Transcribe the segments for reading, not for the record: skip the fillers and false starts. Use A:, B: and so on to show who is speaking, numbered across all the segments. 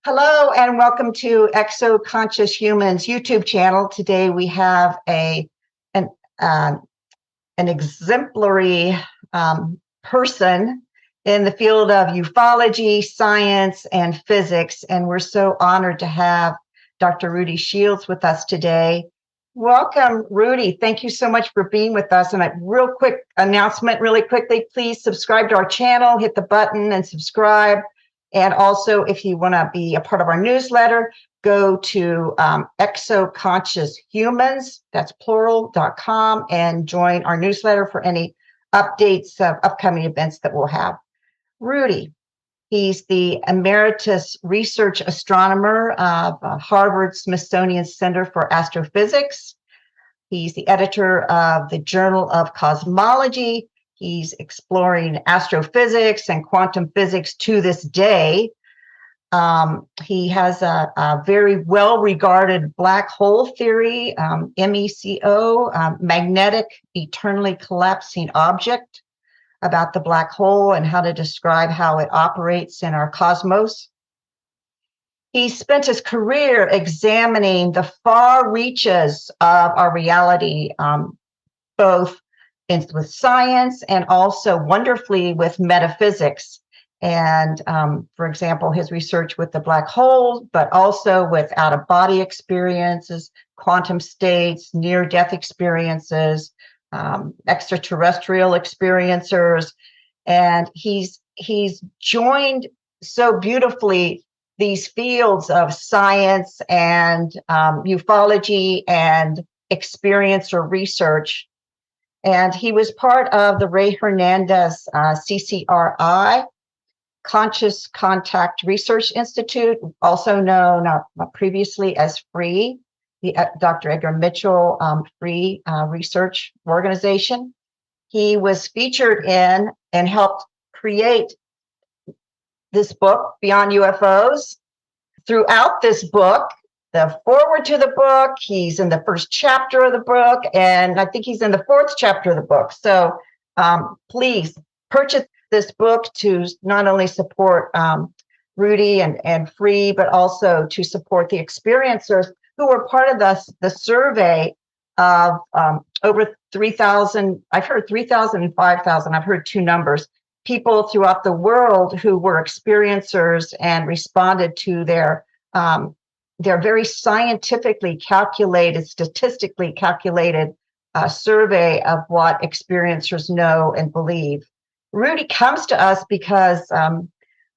A: Hello and welcome to Exoconscious Humans YouTube channel. Today we have an, um, an exemplary person in the field of ufology, science, and physics, and we're so honored to have Dr. Rudy Schild with us today. Welcome, Rudy. Thank you so much for being with us. And a real quick announcement, really quickly, please subscribe to our channel, hit the button and subscribe. And also, if you want to be a part of our newsletter, go to Exoconscious Humans, that's plural.com, and join our newsletter for any updates of upcoming events that we'll have. Rudy, he's the Emeritus Research Astronomer of Harvard Smithsonian Center for Astrophysics. He's the editor of the Journal of Cosmology. He's exploring astrophysics and quantum physics to this day. He has a very well-regarded black hole theory, MECO, magnetic eternally collapsing object, about the black hole and how to describe how it operates in our cosmos. He spent his career examining the far reaches of our reality, both with science and also wonderfully with metaphysics. And for example, his research with the black hole, but also with out-of-body experiences, quantum states, near-death experiences, extraterrestrial experiencers. And he's joined so beautifully these fields of science and ufology and experiencer research. And he was part of the Ray Hernandez CCRI, Conscious Contact Research Institute, also known previously as FREE, the Dr. Edgar Mitchell FREE Research Organization. He was featured in and helped create this book, Beyond UFOs. Throughout this book, the foreword to the book, he's in the first chapter of the book, and I think he's in the fourth chapter of the book. So please purchase this book to not only support Rudy and Free, but also to support the experiencers who were part of the survey of over 3,000, I've heard 3,000 and 5,000, I've heard two numbers, people throughout the world who were experiencers and responded to their very scientifically calculated, statistically calculated survey of what experiencers know and believe. Rudy comes to us because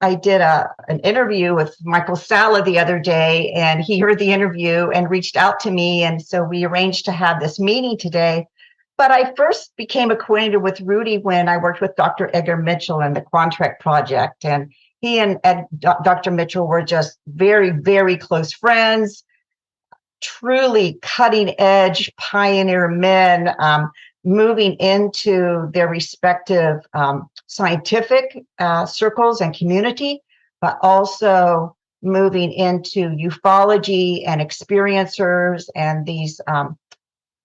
A: I did an interview with Michael Salla the other day, and he heard the interview and reached out to me, and so we arranged to have this meeting today. But I first became acquainted with Rudy when I worked with Dr. Edgar Mitchell and the Quantrect Project, and he and Dr. Mitchell were just very, very close friends, truly cutting edge pioneer men, moving into their respective scientific circles and community, but also moving into ufology and experiencers and these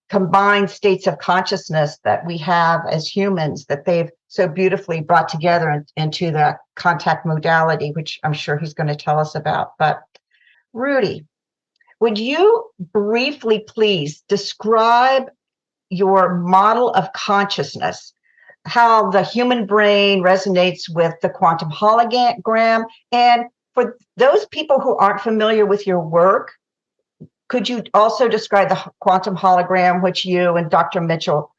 A: combined states of consciousness that we have as humans that they've so beautifully brought together into the contact modality, which I'm sure he's going to tell us about. But Rudy, would you briefly please describe your model of consciousness, how the human brain resonates with the quantum hologram? And for those people who aren't familiar with your work, could you also describe the quantum hologram, which you and Dr. Mitchell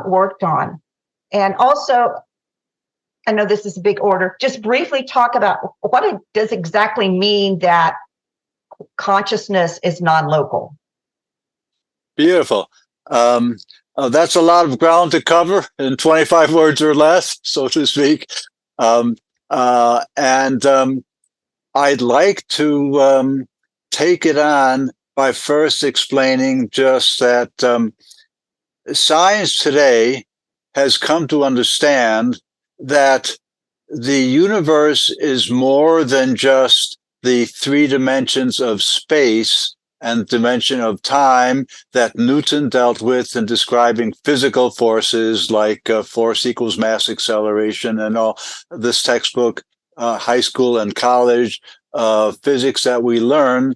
A: worked on? And also, I know this is a big order, just briefly talk about what it does exactly mean that consciousness is non-local.
B: Beautiful. That's a lot of ground to cover in 25 words or less, so to speak. I'd like to take it on by first explaining just that science today has come to understand that the universe is more than just the three dimensions of space and dimension of time that Newton dealt with in describing physical forces like force equals mass acceleration and all this textbook, high school and college physics that we learn.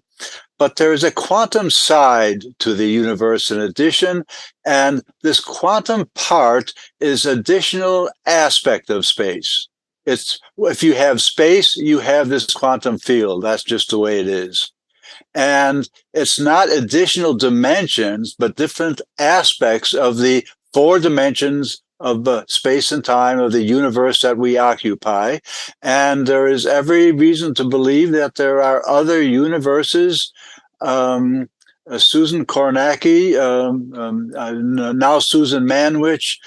B: But there is a quantum side to the universe in addition, and this quantum part is additional aspect of space. It's if you have space, you have this quantum field. That's just the way it is. And it's not additional dimensions, but different aspects of the four dimensions of space and time of the universe that we occupy. And there is every reason to believe that there are other universes. Susan Kornacki, now Susan Manwich,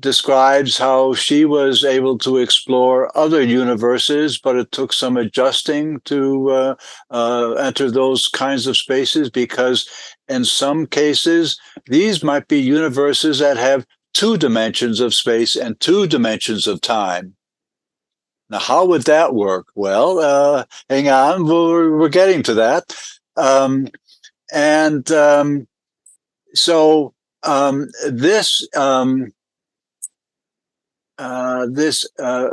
B: describes how she was able to explore other universes, but it took some adjusting to enter those kinds of spaces because in some cases, these might be universes that have two dimensions of space and two dimensions of time. Now, how would that work? Well, hang on, we're getting to that. So this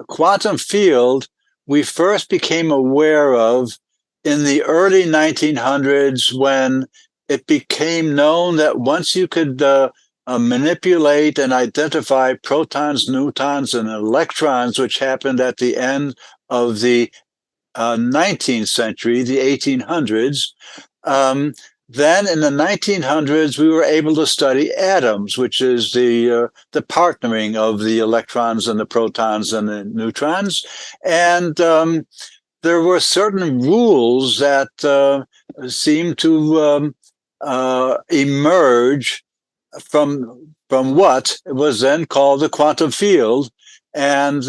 B: quantum field we first became aware of in the early 1900s when it became known that once you could manipulate and identify protons, neutrons, and electrons, which happened at the end of the 19th century, the 1800s, then in the 1900s, we were able to study atoms, which is the partnering of the electrons and the protons and the neutrons. And there were certain rules that seemed to emerge from what was then called the quantum field. And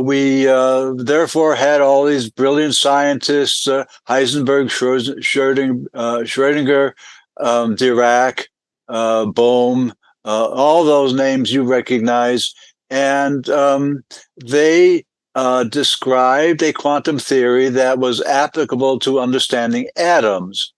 B: we therefore had all these brilliant scientists, Heisenberg, Schrödinger, Dirac, Bohm, all those names you recognize. And they described a quantum theory that was applicable to understanding atoms.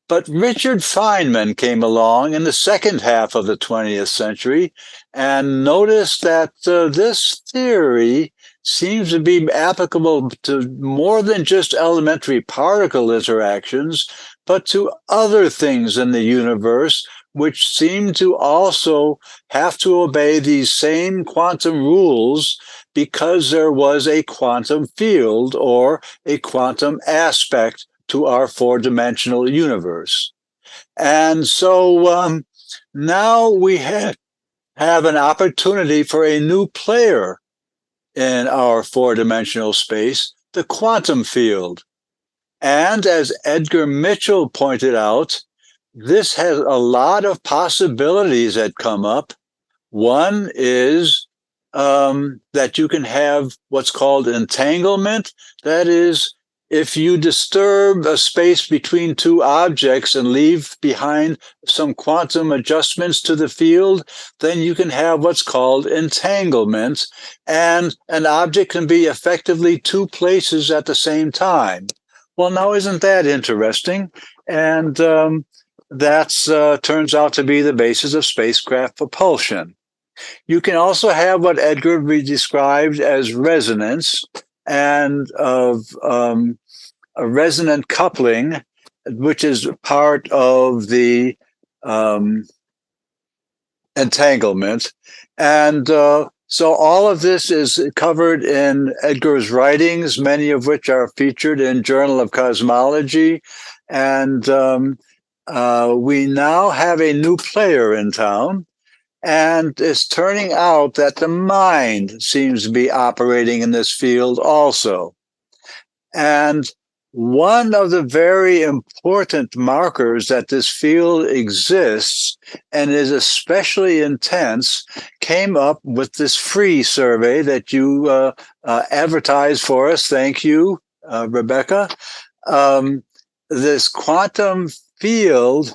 B: But Richard Feynman came along in the second half of the 20th century and noticed that this theory seems to be applicable to more than just elementary particle interactions, but to other things in the universe, which seem to also have to obey these same quantum rules because there was a quantum field or a quantum aspect to our four-dimensional universe. And so now we have an opportunity for a new player in our four-dimensional space, the quantum field. And as Edgar Mitchell pointed out, this has a lot of possibilities that come up. One is that you can have what's called entanglement. That is, if you disturb a space between two objects and leave behind some quantum adjustments to the field, then you can have what's called entanglement, and an object can be effectively two places at the same time. Well, now isn't that interesting? And that turns out to be the basis of spacecraft propulsion. You can also have what Edgar described as resonance, and of a resonant coupling, which is part of the entanglement. And so all of this is covered in Edgar's writings, many of which are featured in Journal of Cosmology. And we now have a new player in town. And it's turning out that the mind seems to be operating in this field also. And one of the very important markers that this field exists and is especially intense came up with this free survey that you advertised for us. Thank you, Rebecca. This quantum field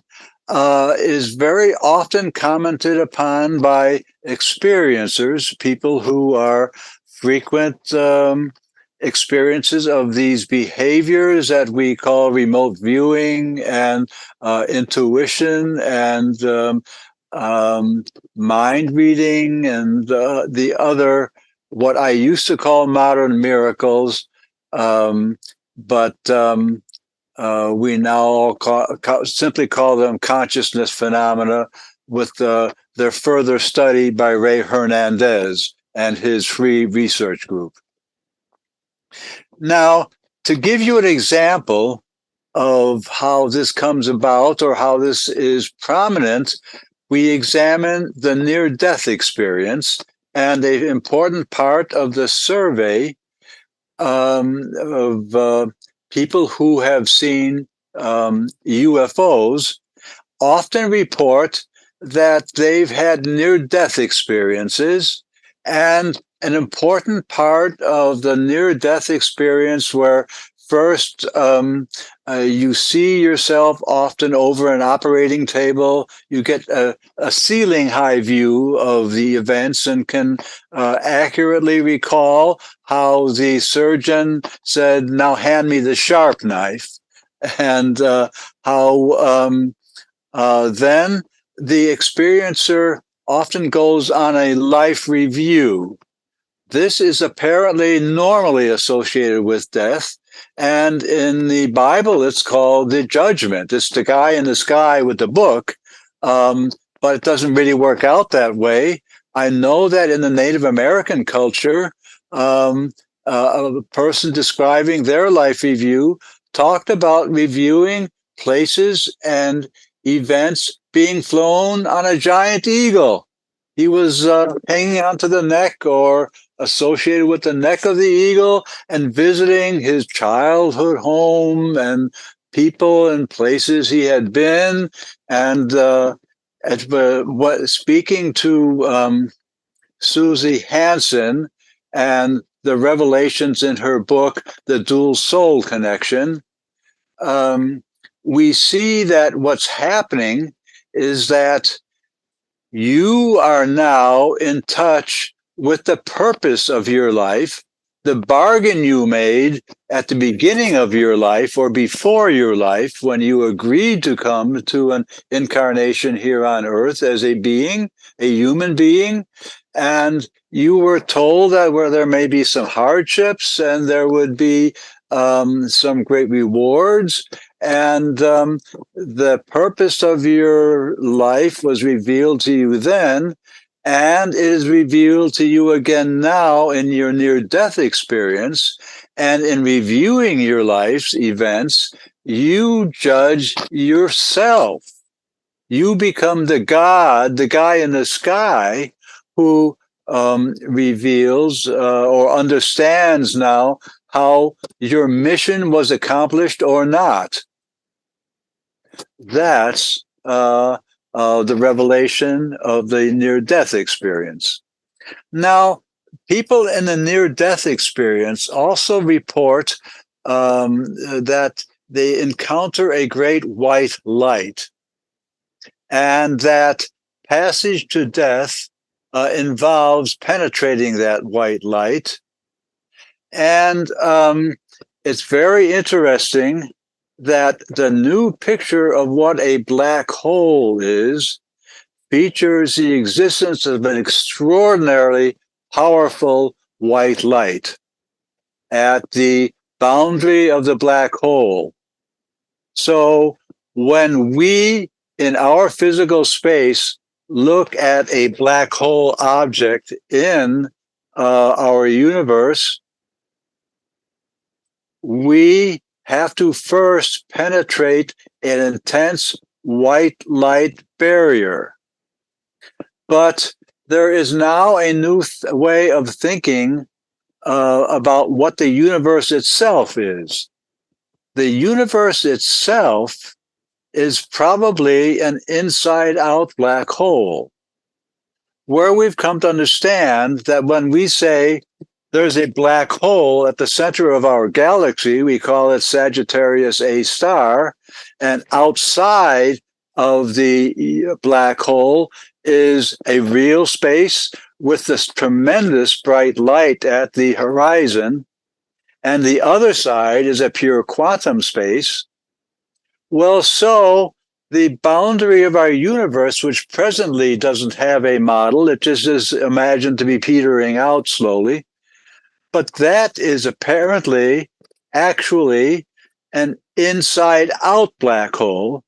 B: is very often commented upon by experiencers, people who are frequent experiences of these behaviors that we call remote viewing and intuition and mind reading and the other, what I used to call modern miracles. But we now simply call them consciousness phenomena, with their further study by Ray Hernandez and his free research group. Now, to give you an example of how this comes about or how this is prominent, we examine the near-death experience, and an important part of the survey of people who have seen UFOs often report that they've had near-death experiences, and an important part of the near-death experience where first you see yourself often over an operating table, you get a ceiling high view of the events and can accurately recall how the surgeon said, "Now hand me the sharp knife," and how then the experiencer often goes on a life review. This is apparently normally associated with death, and in the Bible it's called the judgment. It's the guy in the sky with the book, but it doesn't really work out that way. I know that in the Native American culture, a person describing their life review talked about reviewing places and events being flown on a giant eagle. He was hanging onto the neck or associated with the neck of the eagle and visiting his childhood home and people and places he had been. And speaking to Susie Hansen and the revelations in her book, The Dual Soul Connection, we see that what's happening is that you are now in touch with the purpose of your life, the bargain you made at the beginning of your life or before your life when you agreed to come to an incarnation here on earth as a being, a human being. And you were told that where there may be some hardships and there would be some great rewards. And the purpose of your life was revealed to you then, and it is revealed to you again now in your near-death experience. And in reviewing your life's events, you judge yourself. You become the God, the guy in the sky, who reveals or understands now how your mission was accomplished or not. That's the revelation of the near-death experience. Now, people in the near-death experience also report that they encounter a great white light, and that passage to death involves penetrating that white light. And it's very interesting that the new picture of what a black hole is features the existence of an extraordinarily powerful white light at the boundary of the black hole. So when we, in our physical space, look at a black hole object in our universe, we have to first penetrate an intense white light barrier. But there is now a new way of thinking about what the universe itself is. The universe itself is probably an inside-out black hole, where we've come to understand that when we say there's a black hole at the center of our galaxy, we call it Sagittarius A star, and outside of the black hole is a real space with this tremendous bright light at the horizon, and the other side is a pure quantum space. Well, so the boundary of our universe, which presently doesn't have a model, it just is imagined to be petering out slowly, but that is apparently actually an inside-out black hole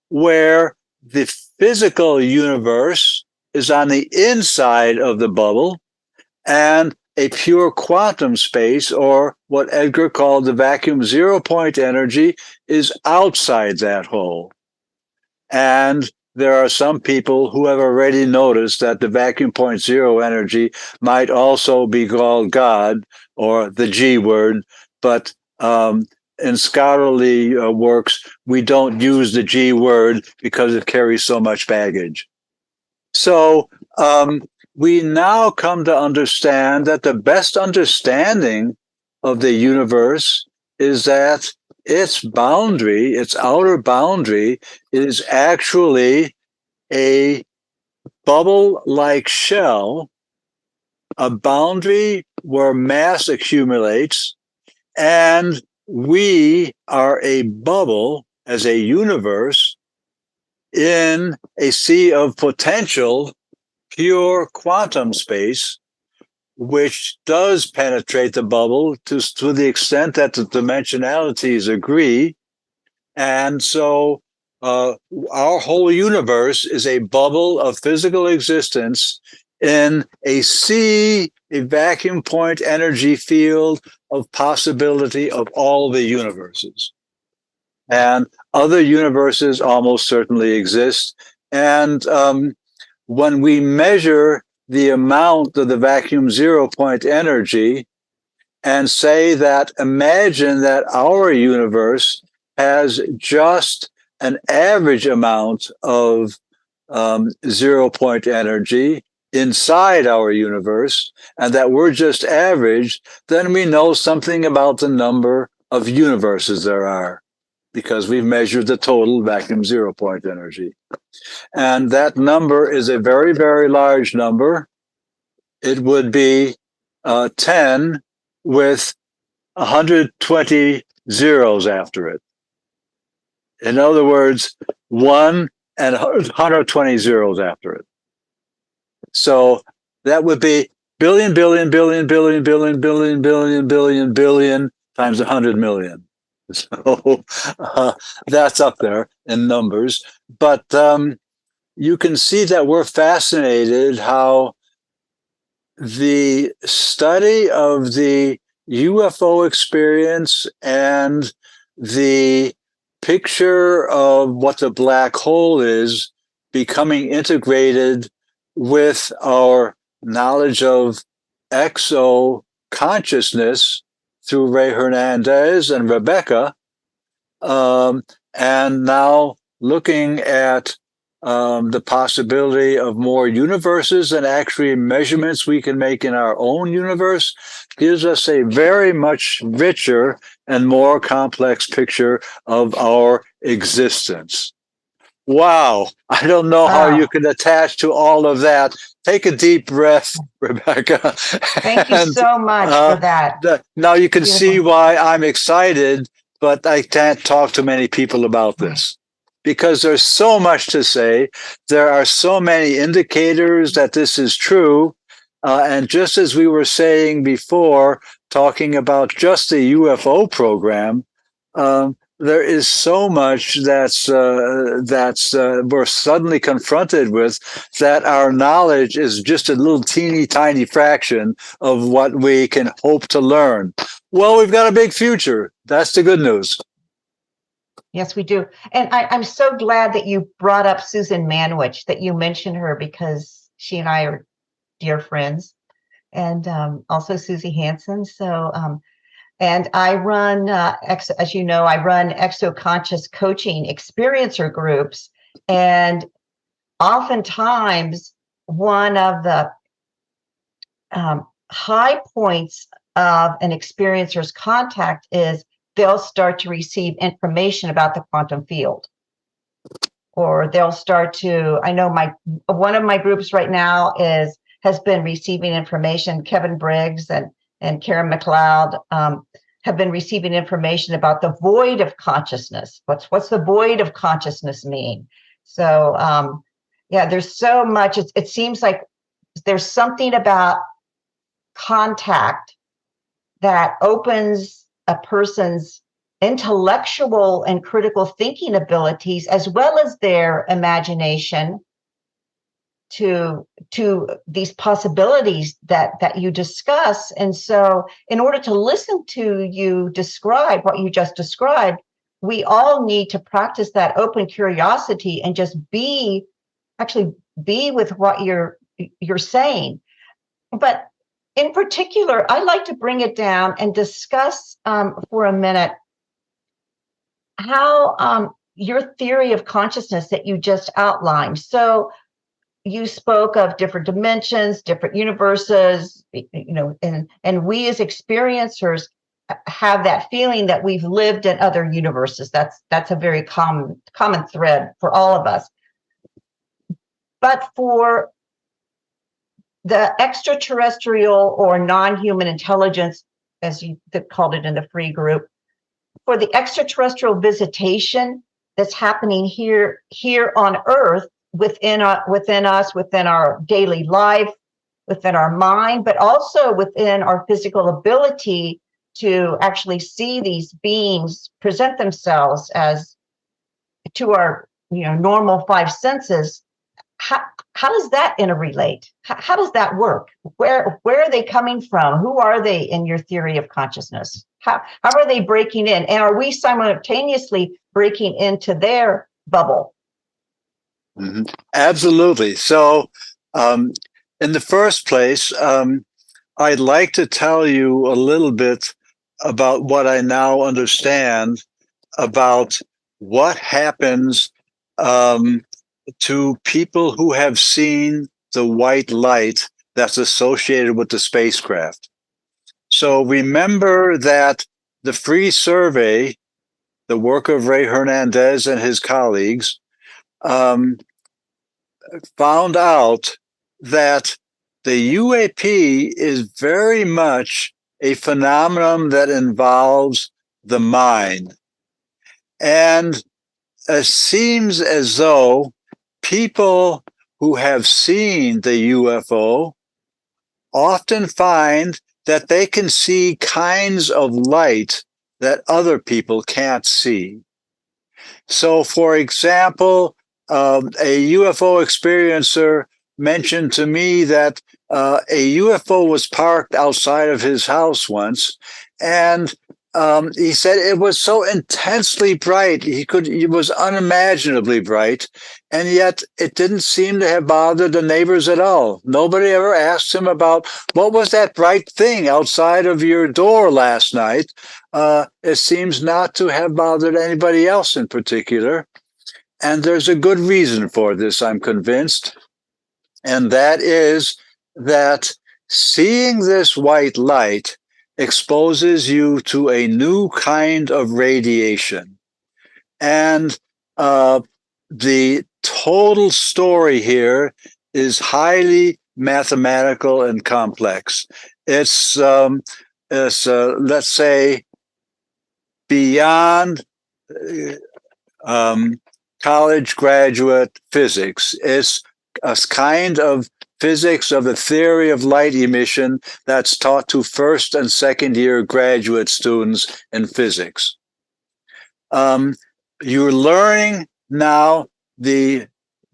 B: where the physical universe is on the inside of the bubble and a pure quantum space, or what Edgar called the vacuum zero-point energy, is outside that hole. And there are some people who have already noticed that the vacuum point zero energy might also be called God or the G word, but in scholarly works, we don't use the G word because it carries so much baggage. So we now come to understand that the best understanding of the universe is that its boundary, its outer boundary, is actually a bubble-like shell, a boundary where mass accumulates, and we are a bubble as a universe in a sea of potential pure quantum space, which does penetrate the bubble to the extent that the dimensionalities agree. And so our whole universe is a bubble of physical existence in a sea, a vacuum point energy field of possibility of all the universes. And other universes almost certainly exist. And when we measure the amount of the vacuum zero point energy and say that imagine that our universe has just an average amount of zero point energy inside our universe, and that we're just average, then we know something about the number of universes there are because we've measured the total vacuum zero point energy. And that number is a very, very large number. It would be 10 with 120 zeros after it. In other words, 1 and 120 zeros after it. So that would be billion, billion, billion, billion, billion, billion, billion, billion, billion times 100 million. So that's up there in numbers. But you can see that we're fascinated how the study of the UFO experience and the picture of what the black hole is becoming integrated with our knowledge of exo consciousness through Ray Hernandez and Rebecca, and now looking at the possibility of more universes and actually measurements we can make in our own universe gives us a very much richer and more complex picture of our existence. Wow. I don't know how you can attach to all of that. Take a deep breath, Rebecca.
A: Thank you so much for that.
B: Now you can
A: Beautiful.
B: see why I'm excited, but I can't talk to many people about this because there's so much to say. There are so many indicators that this is true. And just as we were saying before, talking about just the UFO program, there is so much that's we're suddenly confronted with that our knowledge is just a little teeny tiny fraction of what we can hope to learn. Well, we've got a big future. That's the good news.
A: Yes, we do. And I'm so glad that you brought up Susan Manwich, that you mentioned her, because she and I are dear friends, and also Susie Hansen. So, and I run, as you know, I run Exoconscious coaching experiencer groups. And oftentimes, one of the high points of an experiencer's contact is they'll start to receive information about the quantum field, or they'll start to, I know one of my groups right now has been receiving information. Kevin Briggs and Karen McLeod have been receiving information about the void of consciousness. What's the void of consciousness mean? So yeah, there's so much. It seems like there's something about contact that opens a person's intellectual and critical thinking abilities, as well as their imagination, to these possibilities that you discuss. And so in order to listen to you describe what you just described, we all need to practice that open curiosity and just be with what you're saying. But in particular, I'd like to bring it down and discuss for a minute how your theory of consciousness that you just outlined. So you spoke of different dimensions, different universes, and we as experiencers have that feeling that we've lived in other universes. That's a very common thread for all of us. But for the extraterrestrial or non-human intelligence, as you called it in the free group, for the extraterrestrial visitation that's happening here on Earth, within us, within our daily life, within our mind, but also within our physical ability to actually see these beings present themselves as to our normal five senses. How does that interrelate? How does that work? Where are they coming from? Who are they in your theory of consciousness? How are they breaking in? And are we simultaneously breaking into their bubble?
B: Mm-hmm. Absolutely. So, in the first place, I'd like to tell you a little bit about what I now understand about what happens to people who have seen the white light that's associated with the spacecraft. So remember that the free survey, the work of Ray Hernandez and his colleagues, found out that the UAP is very much a phenomenon that involves the mind. And it seems as though people who have seen the UFO often find that they can see kinds of light that other people can't see. So, for example, a UFO experiencer mentioned to me that a UFO was parked outside of his house once, and he said it was so intensely bright, it was unimaginably bright, and yet it didn't seem to have bothered the neighbors at all. Nobody ever asked him about what was that bright thing outside of your door last night. It seems not to have bothered anybody else in particular. And there's a good reason for this, I'm convinced. And that is that seeing this white light exposes you to a new kind of radiation. And the total story here is highly mathematical and complex. It's let's say, beyond college graduate physics. It's a kind of physics of the theory of light emission that's taught to first and second year graduate students in physics. You're learning now the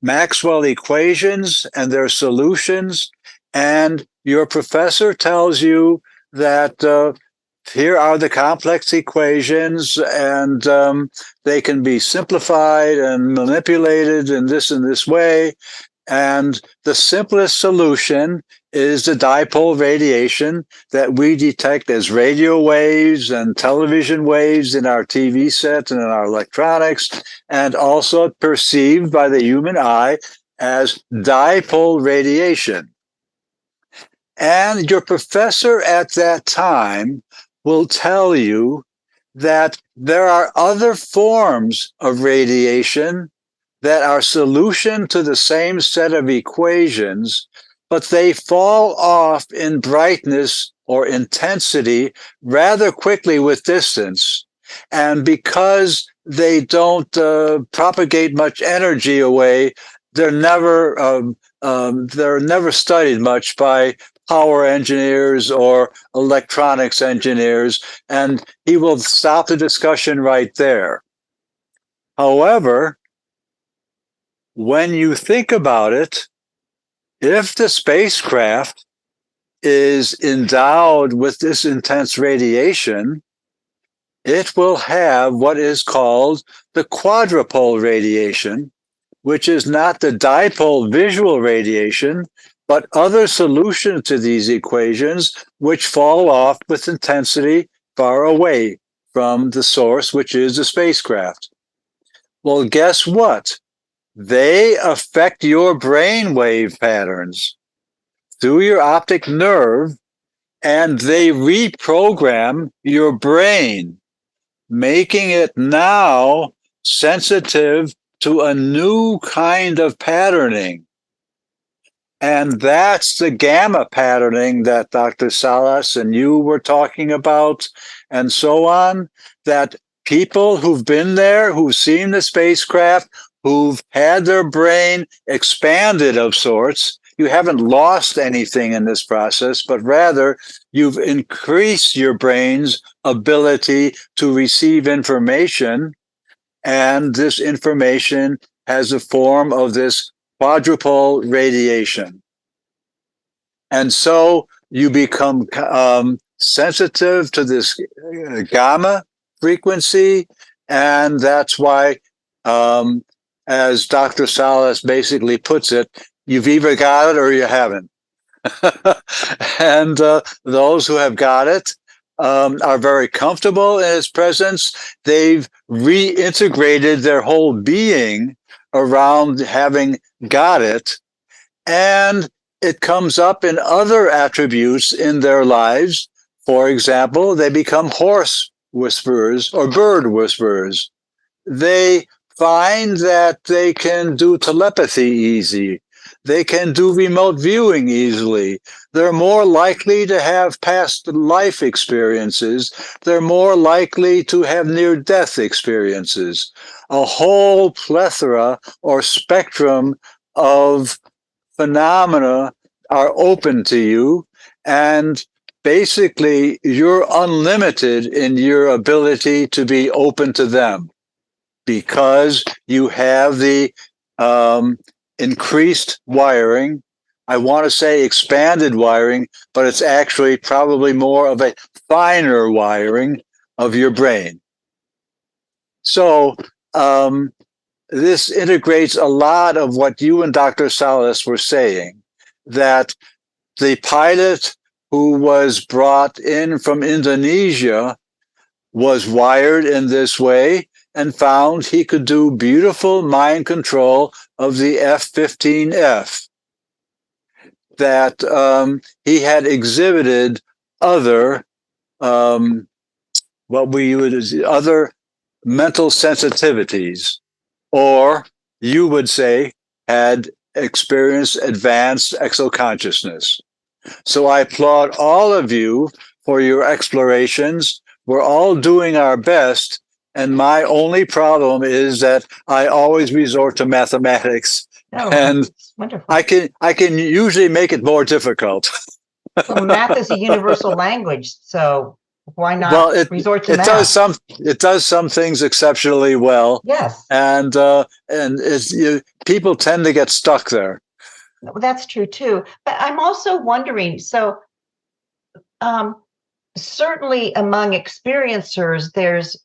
B: Maxwell equations and their solutions, and your professor tells you that here are the complex equations, and they can be simplified and manipulated in this way. And the simplest solution is the dipole radiation that we detect as radio waves and television waves in our TV sets and in our electronics, and also perceived by the human eye as dipole radiation. And your professor at that time will tell you that there are other forms of radiation that are solution to the same set of equations, but they fall off in brightness or intensity rather quickly with distance. And because they don't propagate much energy away, they're never studied much by power engineers or electronics engineers, and he will stop the discussion right there. However, when you think about it, if the spacecraft is endowed with this intense radiation, it will have what is called the quadrupole radiation, which is not the dipole visual radiation, but other solutions to these equations which fall off with intensity far away from the source, which is the spacecraft. Well, guess what? They affect your brainwave patterns through your optic nerve, and they reprogram your brain, making it now sensitive to a new kind of patterning. And that's the gamma patterning that Dr. Salas and you were talking about, and so on, that people who've been there, who've seen the spacecraft, who've had their brain expanded of sorts, you haven't lost anything in this process, but rather you've increased your brain's ability to receive information. And this information has the form of this quadrupole radiation. And so you become sensitive to this gamma frequency. And that's why, as Dr. Salas basically puts it, you've either got it or you haven't. And those who have got it are very comfortable in its presence. They've reintegrated their whole being around having got it. And it comes up in other attributes in their lives. For example, they become horse whisperers or bird whisperers. They find that they can do telepathy easy. They can do remote viewing easily. They're more likely to have past life experiences. They're more likely to have near-death experiences. A whole plethora or spectrum of phenomena are open to you, and basically you're unlimited in your ability to be open to them, because you have the increased wiring. I want to say expanded wiring, but it's actually probably more of a finer wiring of your brain. So this integrates a lot of what you and Dr. Salas were saying, that the pilot who was brought in from Indonesia was wired in this way and found he could do beautiful mind control of the F-15F, that he had exhibited other other mental sensitivities, or you would say had experienced advanced exoconsciousness. So I applaud all of you for your explorations. We're all doing our best, and my only problem is that I always resort to mathematics, and
A: wonderful.
B: I can usually make it more difficult.
A: Well, math is a universal language, so why not resort to math?
B: It does some things exceptionally well.
A: Yes,
B: and people tend to get stuck there.
A: That's true too. But I'm also wondering, so certainly among experiencers,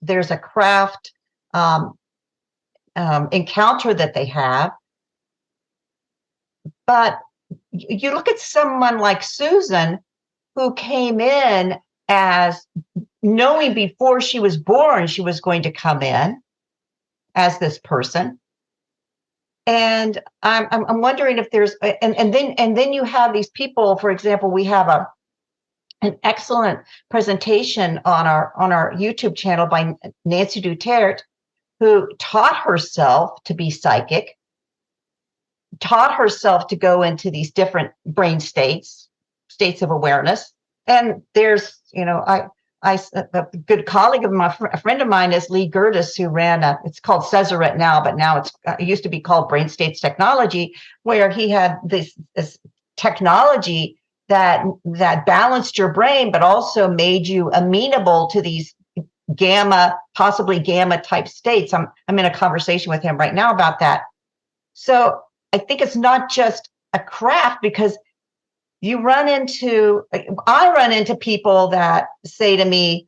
A: there's a craft encounter that they have. But you look at someone like Susan, who came in as knowing before she was born she was going to come in as this person. And I'm wondering if there's and then you have these people. For example, we have an excellent presentation on our YouTube channel by Nancy Duterte, who taught herself to be psychic, taught herself to go into these different brain states of awareness. And there's, a good colleague of mine, a friend of mine is Lee Gertis, who ran it's called Cesaret now, but now it used to be called Brain States Technology, where he had this technology that balanced your brain, but also made you amenable to these possibly gamma type states. I'm in a conversation with him right now about that. So I think it's not just a craft, because I run into people that say to me,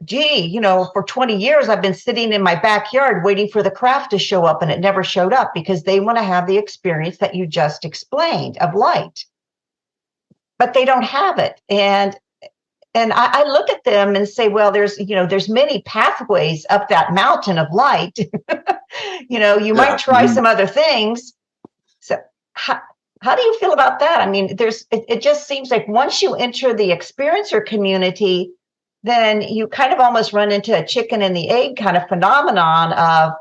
A: gee, for 20 years, I've been sitting in my backyard waiting for the craft to show up, and it never showed up, because they want to have the experience that you just explained of light, but they don't have it. And I look at them and say, well, there's many pathways up that mountain of light. You might try some other things. So how do you feel about that? I mean, it just seems like once you enter the experiencer community, then you kind of almost run into a chicken and the egg kind of phenomenon of,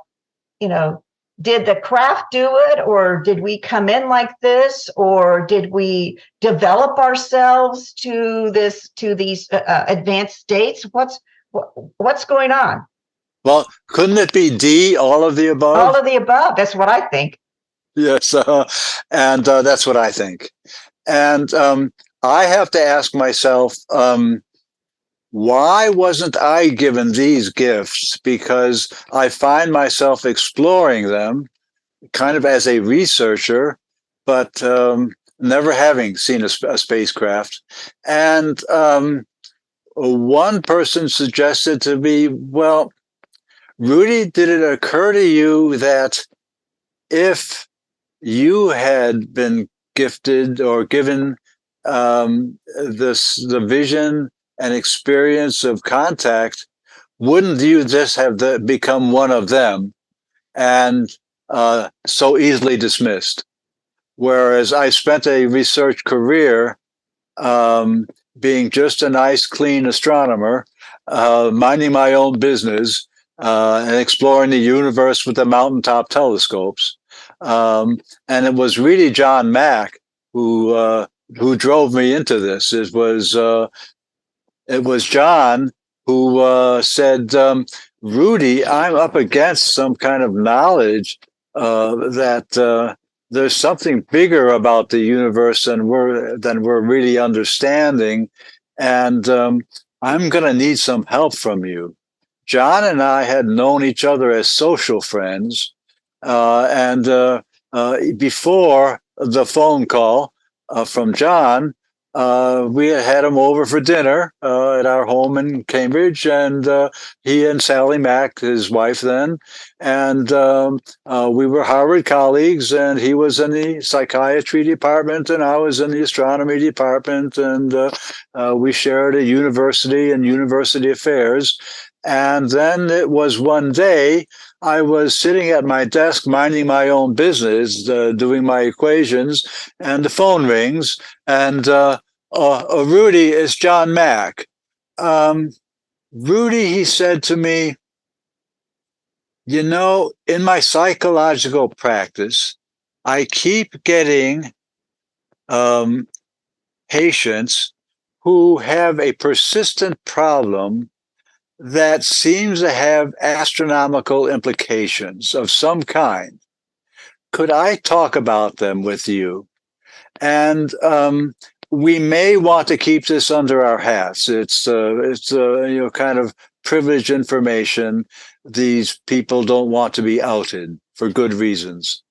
A: did the craft do it, or did we come in like this, or did we develop ourselves to these advanced states? What's going on?
B: Well, couldn't it be D, all of the above?
A: All of the above. That's what I think.
B: Yes, and that's what I think. And I have to ask myself, why wasn't I given these gifts? Because I find myself exploring them kind of as a researcher, but never having seen a spacecraft. And one person suggested to me, well, Rudy, did it occur to you that if you had been gifted or given the vision and experience of contact, wouldn't you just have become one of them and so easily dismissed? Whereas I spent a research career being just a nice, clean astronomer, minding my own business and exploring the universe with the mountaintop telescopes. And it was really John Mack who drove me into this. It was John who said, Rudy, I'm up against some kind of knowledge that there's something bigger about the universe than we're really understanding, and I'm going to need some help from you. John and I had known each other as social friends, and before the phone call from John, we had him over for dinner at our home in Cambridge, and he and Sally Mack, his wife then, and we were Harvard colleagues, and he was in the psychiatry department, and I was in the astronomy department, and we shared a university and university affairs. And then it was one day I was sitting at my desk minding my own business, doing my equations, and the phone rings, and Rudy, it's John Mack. Rudy, he said to me, in my psychological practice, I keep getting patients who have a persistent problem that seems to have astronomical implications of some kind. Could I talk about them with you? And we may want to keep this under our hats. It's kind of privileged information. These people don't want to be outed for good reasons.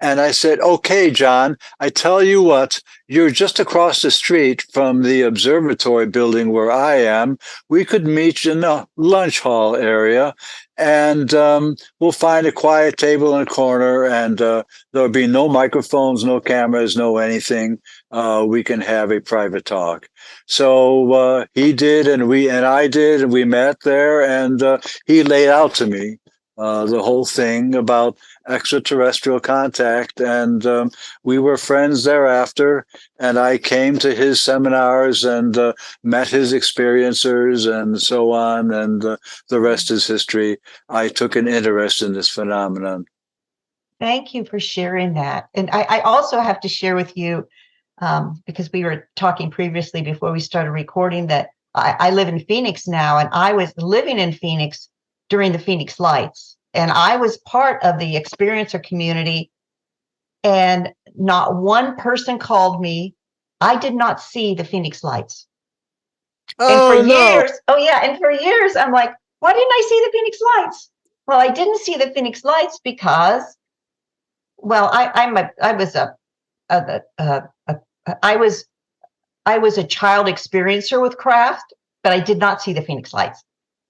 B: And I said, okay, John, I tell you what, you're just across the street from the observatory building where I am. We could meet in the lunch hall area, and we'll find a quiet table in a corner, and there'll be no microphones, no cameras, no anything. We can have a private talk. So he did, and I did, and we met there, and he laid out to me the whole thing about extraterrestrial contact, and we were friends thereafter, and I came to his seminars and met his experiencers and so on, and the rest is history. I took an interest in this phenomenon.
A: Thank you for sharing that. And I also have to share with you, because we were talking previously before we started recording, that I live in Phoenix now, and I was living in Phoenix during the Phoenix Lights. And I was part of the experiencer community, and not one person called me. I did not see the Phoenix lights. And for
B: Oh no.
A: years, oh yeah, and for years, I'm like, why didn't I see the Phoenix lights? Well, I didn't see the Phoenix lights because, well, I was a child experiencer with craft, but I did not see the Phoenix lights.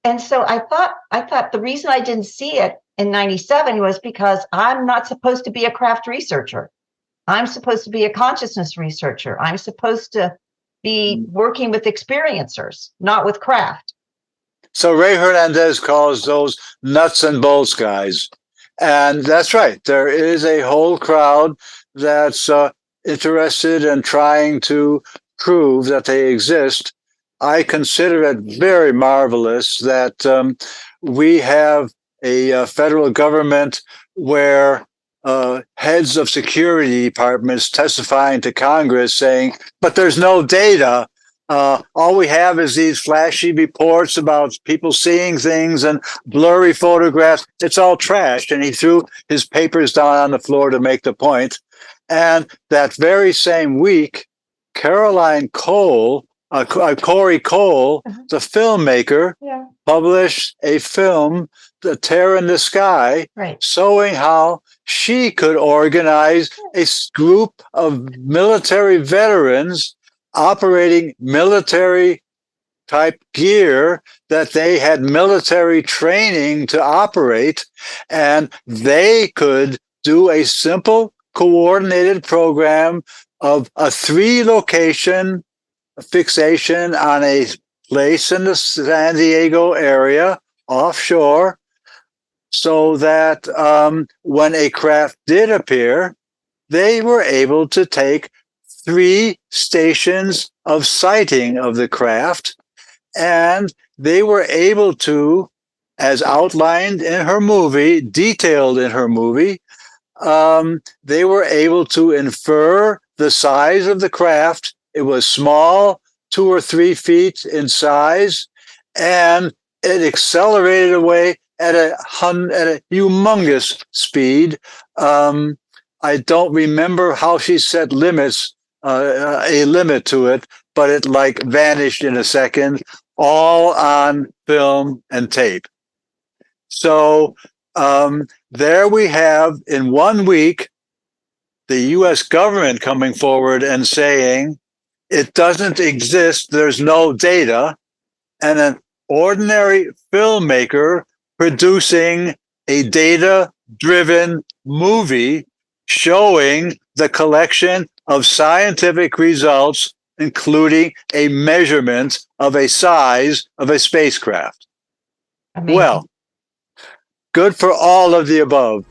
A: And so I thought the reason I didn't see it in 97 was because I'm not supposed to be a craft researcher. I'm supposed to be a consciousness researcher. I'm supposed to be working with experiencers, not with craft.
B: So Ray Hernandez calls those nuts and bolts guys. And that's right. There is a whole crowd that's interested in trying to prove that they exist. I consider it very marvelous that we have a federal government where heads of security departments testifying to Congress saying, but there's no data. All we have is these flashy reports about people seeing things and blurry photographs. It's all trashed. And he threw his papers down on the floor to make the point. And that very same week, Corey Cole, the filmmaker, published a film, The Tear in the Sky, showing how she could organize a group of military veterans operating military type gear that they had military training to operate, and they could do a simple coordinated program of a 3-location fixation on a place in the San Diego area offshore, so that when a craft did appear, they were able to take 3 stations of sighting of the craft, and they were able to, as outlined in her movie, detailed in her movie, they were able to infer the size of the craft. It was small, 2 or 3 feet in size, and it accelerated away at a humongous speed. I don't remember how she set limits, a limit to it, but it like vanished in a second, all on film and tape. So there we have, in 1 week, the US government coming forward and saying it doesn't exist, there's no data, and an ordinary filmmaker producing a data-driven movie showing the collection of scientific results, including a measurement of a size of a spacecraft.
A: Amazing.
B: Well, good for all of the above.